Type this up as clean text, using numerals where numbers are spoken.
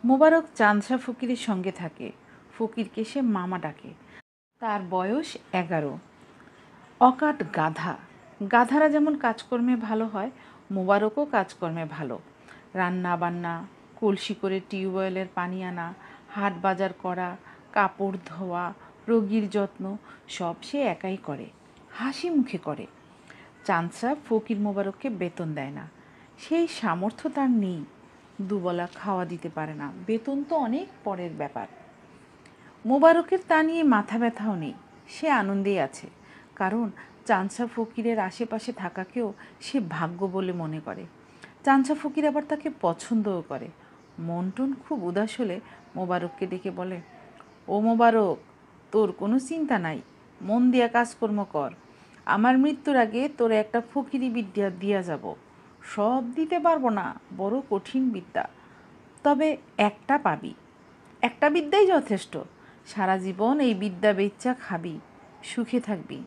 মোবারক চাঁদশা ফকিরের সঙ্গে থাকে। ফকিরকে সে মামা ডাকে। তার বয়স 11। অকাট গাধা। গাধারা যেমন কাজকর্মে ভালো হয়, মোবারকও কাজকর্মে ভালো। রান্না বান্না, কলসি করে টিউবওয়েলের পানি আনা, হাট বাজার করা, কাপড় ধোয়া, রোগীর যত্ন সব সে একাই করে, হাসি মুখে করে। চাঁদশা ফকির মোবারককে বেতন দেয় না, সেই সামর্থ্য তার নেই। দুবেলা খাওয়া দিতে পারে না, বেতন তো অনেক পরের ব্যাপার। মোবারকের তা নিয়ে মাথা ব্যথাও নেই, সে আনন্দেই আছে। কারণ চাঁদশা ফকিরের আশেপাশে থাকাকেও সে ভাগ্য বলে মনে করে। চাঁদশা ফকির আবার তাকে পছন্দও করে। মন টন খুব উদাস হলে মোবারককে ডেকে বলে, ও মোবারক, তোর কোনো চিন্তা নাই, মন দিয়া কাজকর্ম কর। আমার মৃত্যুর আগে তোর একটা ফকিরি বিদ্যা দিয়া যাব। সব দিতে পারবো না, বড় কঠিন বিদ্যা, তবে একটা পাবি। একটা বিদ্যাই যথেষ্ট, সারা জীবন এই বিদ্যা বেচ্চা খাবি, সুখে থাকবি।